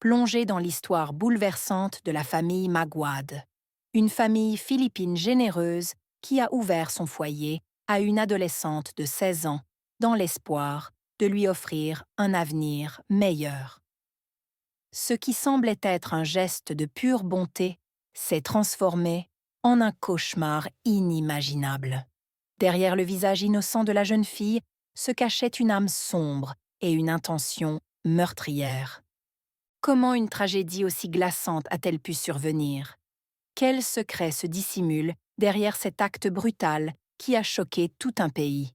plongez dans l'histoire bouleversante de la famille Maguad, une famille philippine généreuse qui a ouvert son foyer à une adolescente de 16 ans dans l'espoir de lui offrir un avenir meilleur. Ce qui semblait être un geste de pure bonté s'est transformé en un cauchemar inimaginable. Derrière le visage innocent de la jeune fille se cachait une âme sombre et une intention meurtrière. Comment une tragédie aussi glaçante a-t-elle pu survenir? Quel secret se dissimule derrière cet acte brutal qui a choqué tout un pays?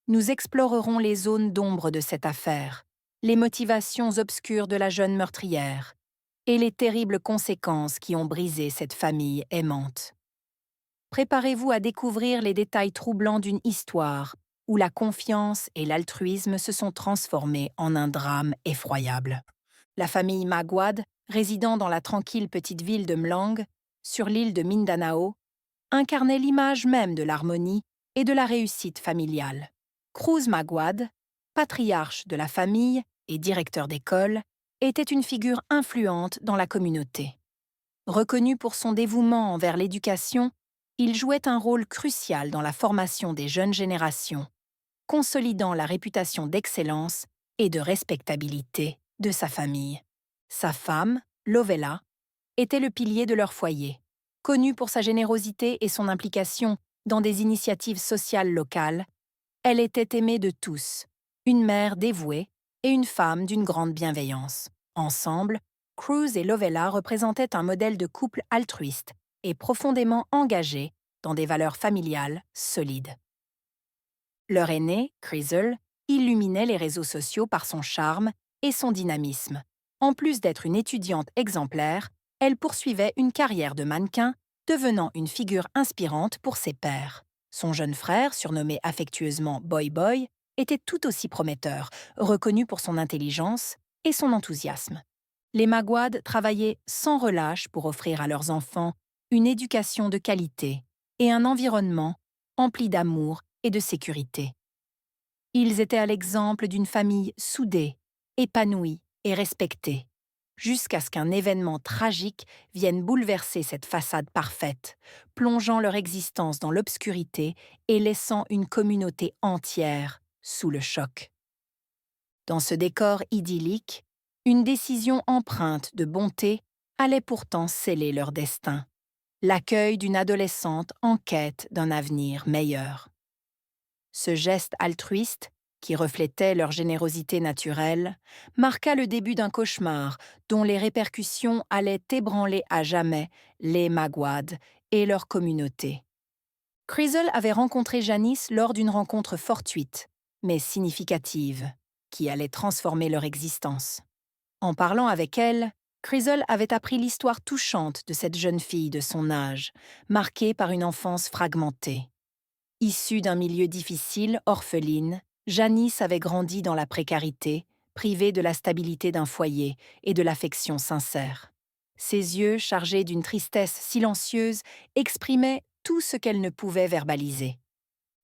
Nous explorerons les zones d'ombre de cette affaire, les motivations obscures de la jeune meurtrière et les terribles conséquences qui ont brisé cette famille aimante. Préparez-vous à découvrir les détails troublants d'une histoire où la confiance et l'altruisme se sont transformés en un drame effroyable. La famille Maguad, résidant dans la tranquille petite ville de Mlang, sur l'île de Mindanao, incarnait l'image même de l'harmonie et de la réussite familiale. Cruz Maguad, patriarche de la famille et directeur d'école, était une figure influente dans la communauté. Reconnu pour son dévouement envers l'éducation, il jouait un rôle crucial dans la formation des jeunes générations, consolidant la réputation d'excellence et de respectabilité de sa famille. Sa femme, Lovella, était le pilier de leur foyer. Connue pour sa générosité et son implication dans des initiatives sociales locales, elle était aimée de tous, une mère dévouée et une femme d'une grande bienveillance. Ensemble, Cruz et Lovella représentaient un modèle de couple altruiste et profondément engagé dans des valeurs familiales solides. Leur aînée, Crizzle, illuminait les réseaux sociaux par son charme et son dynamisme. En plus d'être une étudiante exemplaire, elle poursuivait une carrière de mannequin, devenant une figure inspirante pour ses pairs. Son jeune frère, surnommé affectueusement Boy Boy, était tout aussi prometteur, reconnu pour son intelligence et son enthousiasme. Les Maguad travaillaient sans relâche pour offrir à leurs enfants une éducation de qualité et un environnement empli d'amour et de sécurité. Ils étaient à l'exemple d'une famille soudée, épanouie et respectée, jusqu'à ce qu'un événement tragique vienne bouleverser cette façade parfaite, plongeant leur existence dans l'obscurité et laissant une communauté entière sous le choc. Dans ce décor idyllique, une décision empreinte de bonté allait pourtant sceller leur destin, l'accueil d'une adolescente en quête d'un avenir meilleur. Ce geste altruiste, qui reflétait leur générosité naturelle, marqua le début d'un cauchemar dont les répercussions allaient ébranler à jamais les Maguad et leur communauté. Crizzle avait rencontré Janice lors d'une rencontre fortuite, mais significative, qui allait transformer leur existence. En parlant avec elle, Crizzle avait appris l'histoire touchante de cette jeune fille de son âge, marquée par une enfance fragmentée. Issue d'un milieu difficile, orpheline, Janice avait grandi dans la précarité, privée de la stabilité d'un foyer et de l'affection sincère. Ses yeux, chargés d'une tristesse silencieuse, exprimaient tout ce qu'elle ne pouvait verbaliser.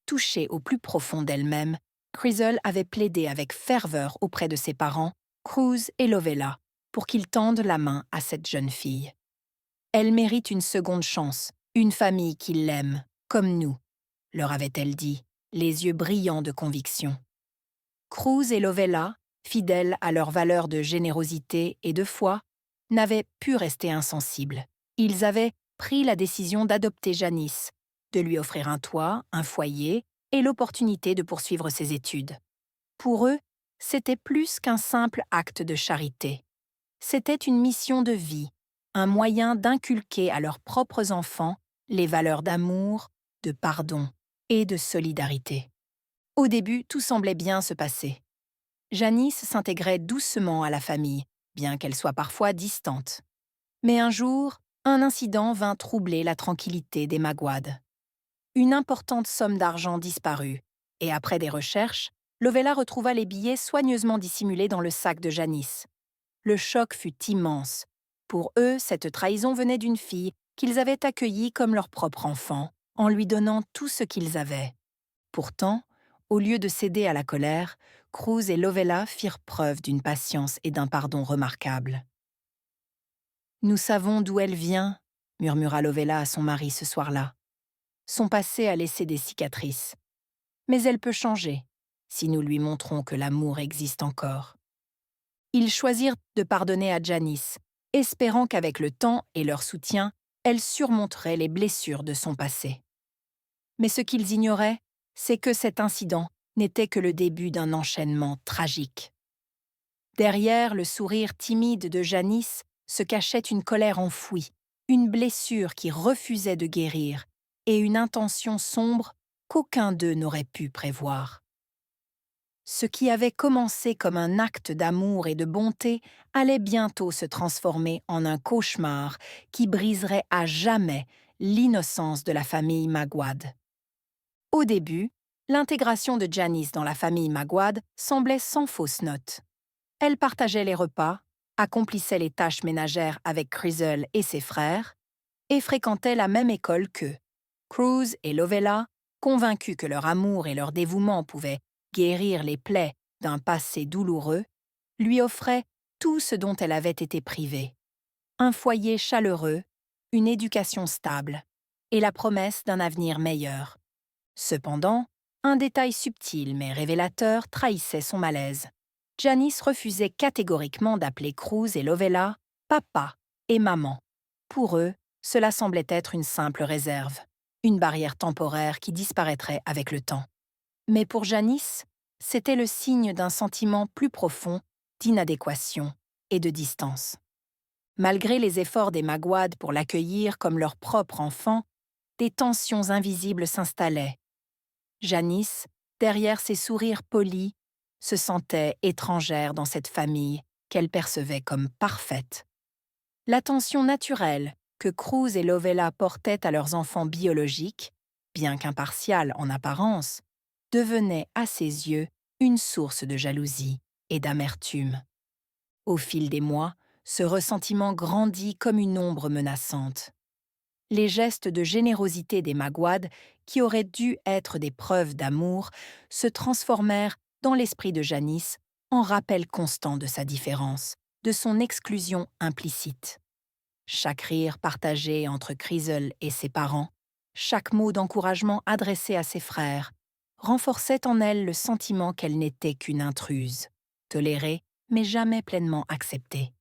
Touchée au plus profond d'elle-même, Crizzle avait plaidé avec ferveur auprès de ses parents, Cruz et Lovella, pour qu'ils tendent la main à cette jeune fille. Elle mérite une seconde chance, une famille qui l'aime, comme nous, leur avait-elle dit, les yeux brillants de conviction. Cruz et Lovella, fidèles à leurs valeurs de générosité et de foi, n'avaient pu rester insensibles. Ils avaient pris la décision d'adopter Janice, de lui offrir un toit, un foyer et l'opportunité de poursuivre ses études. Pour eux, c'était plus qu'un simple acte de charité. C'était une mission de vie, un moyen d'inculquer à leurs propres enfants les valeurs d'amour, de pardon et de solidarité. Au début, tout semblait bien se passer. Janice s'intégrait doucement à la famille, bien qu'elle soit parfois distante. Mais un jour, un incident vint troubler la tranquillité des Maguad. Une importante somme d'argent disparut, et après des recherches, Lovella retrouva les billets soigneusement dissimulés dans le sac de Janice. Le choc fut immense. Pour eux, cette trahison venait d'une fille qu'ils avaient accueillie comme leur propre enfant, en lui donnant tout ce qu'ils avaient. Pourtant, au lieu de céder à la colère, Cruz et Lovella firent preuve d'une patience et d'un pardon remarquables. Nous savons d'où elle vient, murmura Lovella à son mari ce soir-là. Son passé a laissé des cicatrices. Mais elle peut changer, si nous lui montrons que l'amour existe encore. Ils choisirent de pardonner à Janice, espérant qu'avec le temps et leur soutien, elle surmonterait les blessures de son passé. Mais ce qu'ils ignoraient, c'est que cet incident n'était que le début d'un enchaînement tragique. Derrière le sourire timide de Janice se cachait une colère enfouie, une blessure qui refusait de guérir et une intention sombre qu'aucun d'eux n'aurait pu prévoir. Ce qui avait commencé comme un acte d'amour et de bonté allait bientôt se transformer en un cauchemar qui briserait à jamais l'innocence de la famille Magwad. Au début, l'intégration de Janice dans la famille Magwad semblait sans fausse note. Elle partageait les repas, accomplissait les tâches ménagères avec Crizzle et ses frères, et fréquentait la même école qu'eux. Cruz et Lovella, convaincus que leur amour et leur dévouement pouvaient guérir les plaies d'un passé douloureux, lui offraient tout ce dont elle avait été privée. Un foyer chaleureux, une éducation stable et la promesse d'un avenir meilleur. Cependant, un détail subtil mais révélateur trahissait son malaise. Janice refusait catégoriquement d'appeler Cruz et Lovella papa et maman. Pour eux, cela semblait être une simple réserve, une barrière temporaire qui disparaîtrait avec le temps. Mais pour Janice, c'était le signe d'un sentiment plus profond d'inadéquation et de distance. Malgré les efforts des Magwad pour l'accueillir comme leur propre enfant, des tensions invisibles s'installaient. Janice, derrière ses sourires polis, se sentait étrangère dans cette famille qu'elle percevait comme parfaite. L'attention naturelle que Cruz et Lovella portaient à leurs enfants biologiques, bien qu'impartiale en apparence, devenait à ses yeux une source de jalousie et d'amertume. Au fil des mois, ce ressentiment grandit comme une ombre menaçante. Les gestes de générosité des Magwad, qui auraient dû être des preuves d'amour, se transformèrent dans l'esprit de Janice en rappel constant de sa différence, de son exclusion implicite. Chaque rire partagé entre Crizzle et ses parents, chaque mot d'encouragement adressé à ses frères, renforçait en elle le sentiment qu'elle n'était qu'une intruse, tolérée mais jamais pleinement acceptée.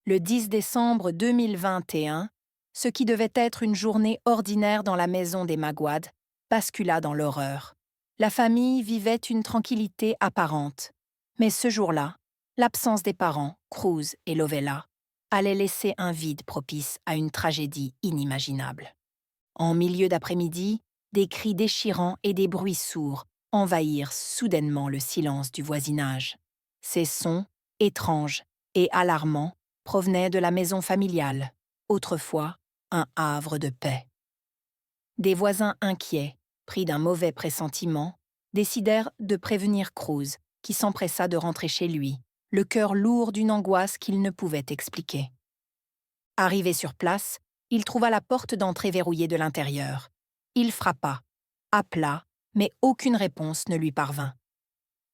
Le 10 décembre 2021, ce qui devait être une journée ordinaire dans la maison des Magwad bascula dans l'horreur. La famille vivait une tranquillité apparente. Mais ce jour-là, l'absence des parents, Cruz et Lovella, allait laisser un vide propice à une tragédie inimaginable. En milieu d'après-midi, des cris déchirants et des bruits sourds envahirent soudainement le silence du voisinage. Ces sons, étranges et alarmants, provenaient de la maison familiale, autrefois un havre de paix. Des voisins inquiets, pris d'un mauvais pressentiment, décidèrent de prévenir Cruz, qui s'empressa de rentrer chez lui, le cœur lourd d'une angoisse qu'il ne pouvait expliquer. Arrivé sur place, il trouva la porte d'entrée verrouillée de l'intérieur. Il frappa, appela, mais aucune réponse ne lui parvint.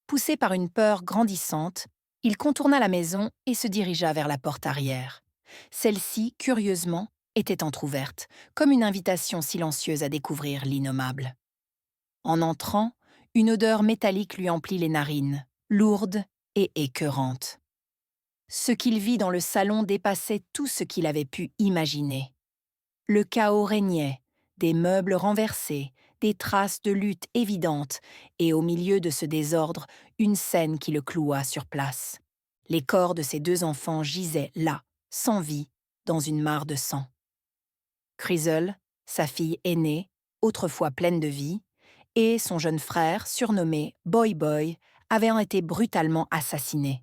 Poussé par une peur grandissante, il contourna la maison et se dirigea vers la porte arrière. Celle-ci, curieusement, était entr'ouverte, comme une invitation silencieuse à découvrir l'innommable. En entrant, une odeur métallique lui emplit les narines, lourde et écœurante. Ce qu'il vit dans le salon dépassait tout ce qu'il avait pu imaginer. Le chaos régnait, des meubles renversés, des traces de lutte évidentes, et au milieu de ce désordre, une scène qui le cloua sur place. Les corps de ses deux enfants gisaient là, sans vie, dans une mare de sang. Crizzle, sa fille aînée, autrefois pleine de vie, et son jeune frère, surnommé Boy Boy, avaient été brutalement assassinés.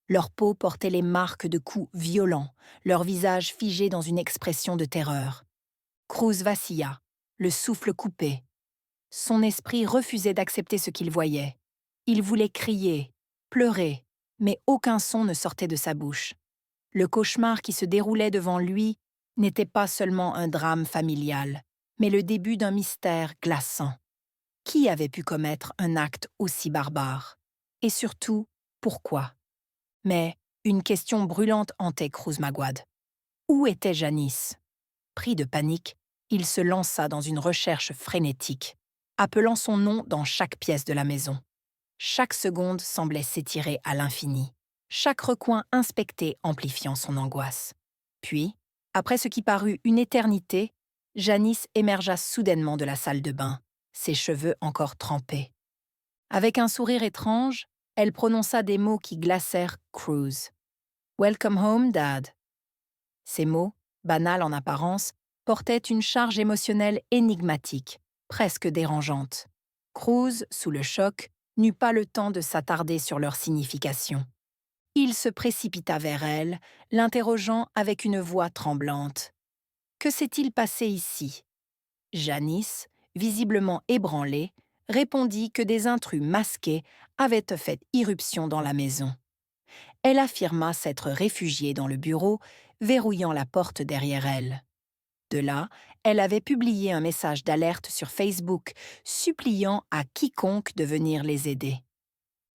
Leur peau portait les marques de coups violents, leur visage figé dans une expression de terreur. Cruz vacilla, le souffle coupé. Son esprit refusait d'accepter ce qu'il voyait. Il voulait crier, pleurer, mais aucun son ne sortait de sa bouche. Le cauchemar qui se déroulait devant lui n'était pas seulement un drame familial, mais le début d'un mystère glaçant. Qui avait pu commettre un acte aussi barbare? Et surtout, pourquoi? Mais une question brûlante hantait Cruz Magwad. Où était Janice? Pris de panique, il se lança dans une recherche frénétique, appelant son nom dans chaque pièce de la maison. Chaque seconde semblait s'étirer à l'infini, chaque recoin inspecté amplifiant son angoisse. Puis, après ce qui parut une éternité, Janice émergea soudainement de la salle de bain, ses cheveux encore trempés. Avec un sourire étrange, elle prononça des mots qui glacèrent Cruz. « Welcome home, Dad ». Ces mots, banals en apparence, portaient une charge émotionnelle énigmatique, presque dérangeante. Cruz, sous le choc, n'eut pas le temps de s'attarder sur leur signification. Il se précipita vers elle, l'interrogeant avec une voix tremblante. « Que s'est-il passé ici ?» Janice, visiblement ébranlée, répondit que des intrus masqués avaient fait irruption dans la maison. Elle affirma s'être réfugiée dans le bureau, verrouillant la porte derrière elle. De là, elle avait publié un message d'alerte sur Facebook, suppliant à quiconque de venir les aider.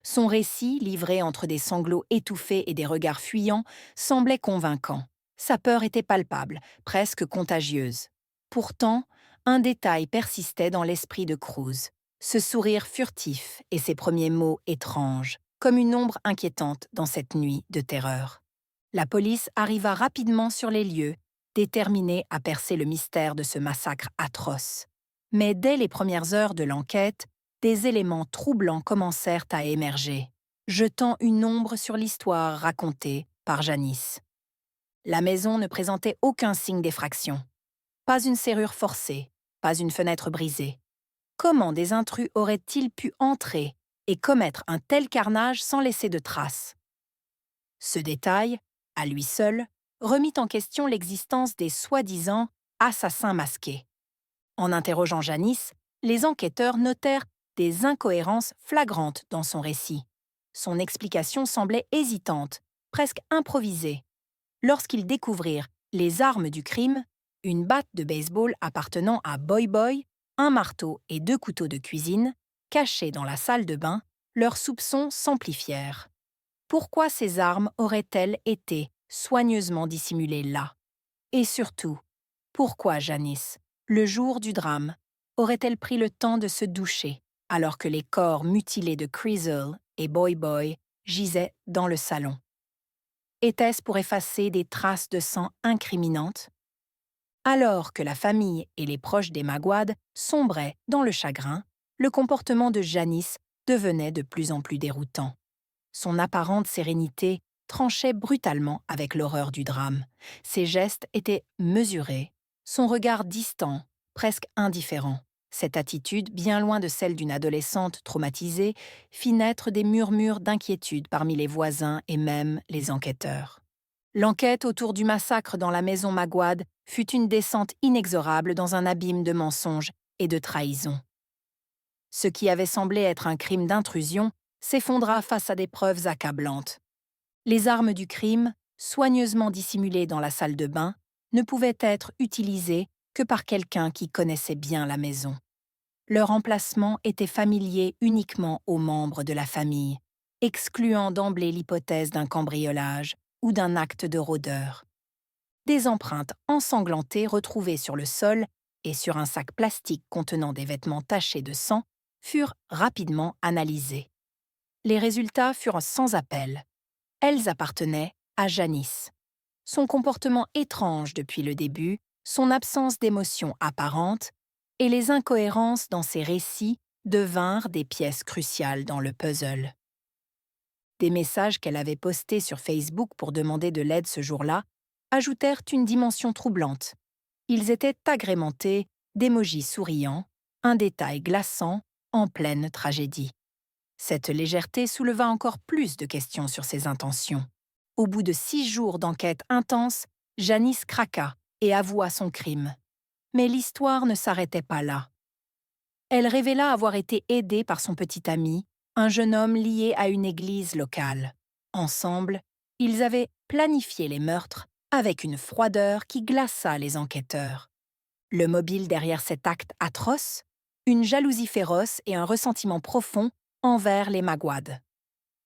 Son récit, livré entre des sanglots étouffés et des regards fuyants, semblait convaincant. Sa peur était palpable, presque contagieuse. Pourtant, un détail persistait dans l'esprit de Cruz, ce sourire furtif et ses premiers mots étranges, comme une ombre inquiétante dans cette nuit de terreur. La police arriva rapidement sur les lieux, déterminée à percer le mystère de ce massacre atroce. Mais dès les premières heures de l'enquête, des éléments troublants commencèrent à émerger, jetant une ombre sur l'histoire racontée par Janice. La maison ne présentait aucun signe d'effraction. Pas une serrure forcée, pas une fenêtre brisée. Comment des intrus auraient-ils pu entrer et commettre un tel carnage sans laisser de traces? Ce détail, à lui seul, remit en question l'existence des soi-disant assassins masqués. En interrogeant Janice, les enquêteurs notèrent des incohérences flagrantes dans son récit. Son explication semblait hésitante, presque improvisée. Lorsqu'ils découvrirent les armes du crime, une batte de baseball appartenant à Boy Boy, un marteau et 2 couteaux de cuisine, cachés dans la salle de bain, leurs soupçons s'amplifièrent. Pourquoi ces armes auraient-elles été soigneusement dissimulées là? Et surtout, pourquoi Janice, le jour du drame, aurait-elle pris le temps de se doucher alors que les corps mutilés de Creasle et Boy Boy gisaient dans le salon? Était-ce pour effacer des traces de sang incriminantes? Alors que la famille et les proches des Magwad sombraient dans le chagrin, le comportement de Janice devenait de plus en plus déroutant. Son apparente sérénité tranchait brutalement avec l'horreur du drame. Ses gestes étaient mesurés, son regard distant, presque indifférent. Cette attitude, bien loin de celle d'une adolescente traumatisée, fit naître des murmures d'inquiétude parmi les voisins et même les enquêteurs. L'enquête autour du massacre dans la maison Magwad fut une descente inexorable dans un abîme de mensonges et de trahisons. Ce qui avait semblé être un crime d'intrusion s'effondra face à des preuves accablantes. Les armes du crime, soigneusement dissimulées dans la salle de bain, ne pouvaient être utilisées que par quelqu'un qui connaissait bien la maison. Leur emplacement était familier uniquement aux membres de la famille, excluant d'emblée l'hypothèse d'un cambriolage ou d'un acte de rôdeur. Des empreintes ensanglantées retrouvées sur le sol et sur un sac plastique contenant des vêtements tachés de sang furent rapidement analysées. Les résultats furent sans appel. Elles appartenaient à Janice. Son comportement étrange depuis le début, son absence d'émotion apparente et les incohérences dans ses récits devinrent des pièces cruciales dans le puzzle. Des messages qu'elle avait postés sur Facebook pour demander de l'aide ce jour-là ajoutèrent une dimension troublante. Ils étaient agrémentés d'émojis souriants, un détail glaçant en pleine tragédie. Cette légèreté souleva encore plus de questions sur ses intentions. Au bout de 6 jours d'enquête intense, Janice craqua et avoua son crime. Mais l'histoire ne s'arrêtait pas là. Elle révéla avoir été aidée par son petit ami, un jeune homme lié à une église locale. Ensemble, ils avaient planifié les meurtres avec une froideur qui glaça les enquêteurs. Le mobile derrière cet acte atroce, une jalousie féroce et un ressentiment profond envers les Magwad.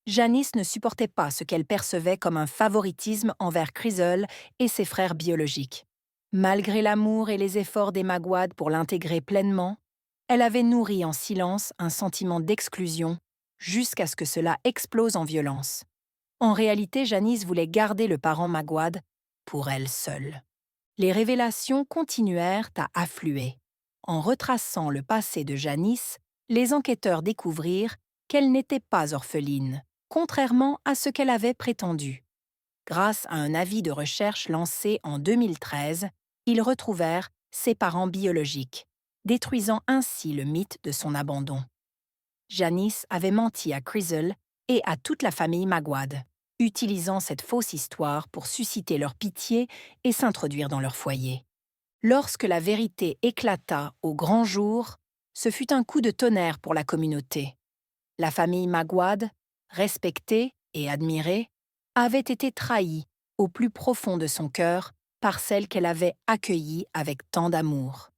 Janice ne supportait pas ce qu'elle percevait comme un favoritisme envers Chrysler et ses frères biologiques. Malgré l'amour et les efforts des Magwad pour l'intégrer pleinement, elle avait nourri en silence un sentiment d'exclusion jusqu'à ce que cela explose en violence. En réalité, Janice voulait garder le parent Magwad pour elle seule. Les révélations continuèrent à affluer. En retraçant le passé de Janice, les enquêteurs découvrirent qu'elle n'était pas orpheline, contrairement à ce qu'elle avait prétendu. Grâce à un avis de recherche lancé en 2013, ils retrouvèrent ses parents biologiques, détruisant ainsi le mythe de son abandon. Janice avait menti à Chrysler et à toute la famille Magwad, utilisant cette fausse histoire pour susciter leur pitié et s'introduire dans leur foyer. Lorsque la vérité éclata au grand jour, ce fut un coup de tonnerre pour la communauté. La famille Magwad, respectée et admirée, avait été trahie au plus profond de son cœur par celle qu'elle avait accueillie avec tant d'amour.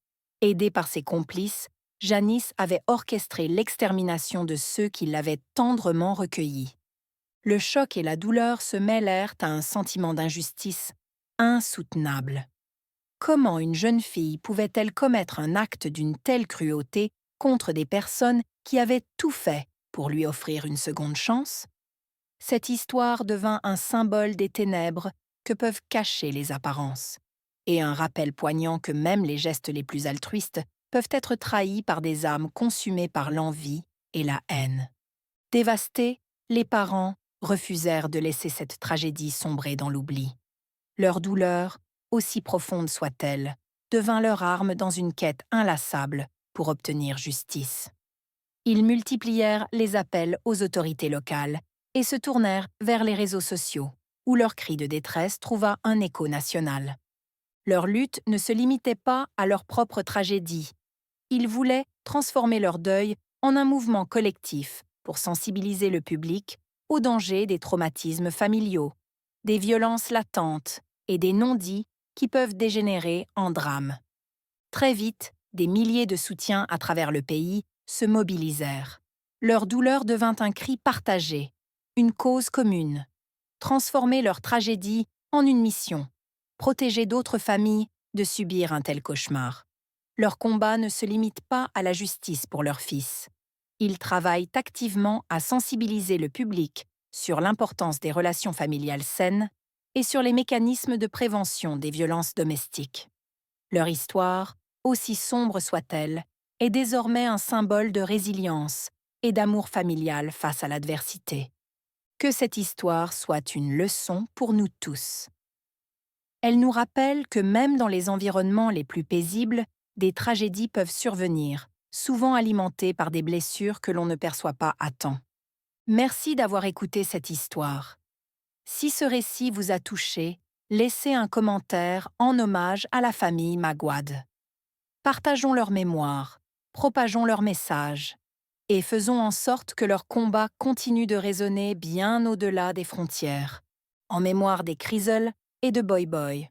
Aidée par ses complices, Janice avait orchestré l'extermination de ceux qui l'avaient tendrement recueillie. Le choc et la douleur se mêlèrent à un sentiment d'injustice insoutenable. Comment une jeune fille pouvait-elle commettre un acte d'une telle cruauté contre des personnes qui avaient tout fait pour lui offrir une seconde chance? Cette histoire devint un symbole des ténèbres que peuvent cacher les apparences, et un rappel poignant que même les gestes les plus altruistes peuvent être trahis par des âmes consumées par l'envie et la haine. Dévastés, les parents refusèrent de laisser cette tragédie sombrer dans l'oubli. Leur douleur, aussi profonde soit-elle, devint leur arme dans une quête inlassable pour obtenir justice. Ils multiplièrent les appels aux autorités locales et se tournèrent vers les réseaux sociaux, où leur cri de détresse trouva un écho national. Leur lutte ne se limitait pas à leur propre tragédie. Ils voulaient transformer leur deuil en un mouvement collectif pour sensibiliser le public aux dangers des traumatismes familiaux, des violences latentes et des non-dits qui peuvent dégénérer en drames. Très vite, des milliers de soutiens à travers le pays se mobilisèrent. Leur douleur devint un cri partagé, une cause commune. Transformer leur tragédie en une mission, protéger d'autres familles de subir un tel cauchemar. Leur combat ne se limite pas à la justice pour leurs fils. Ils travaillent activement à sensibiliser le public sur l'importance des relations familiales saines et sur les mécanismes de prévention des violences domestiques. Leur histoire, aussi sombre soit-elle, est désormais un symbole de résilience et d'amour familial face à l'adversité. Que cette histoire soit une leçon pour nous tous. Elle nous rappelle que même dans les environnements les plus paisibles, des tragédies peuvent survenir, souvent alimentées par des blessures que l'on ne perçoit pas à temps. Merci d'avoir écouté cette histoire. Si ce récit vous a touché, laissez un commentaire en hommage à la famille Magwad. Partageons leur mémoire, propageons leur message et faisons en sorte que leur combat continue de résonner bien au-delà des frontières, en mémoire des Chrysler et de Boy Boy.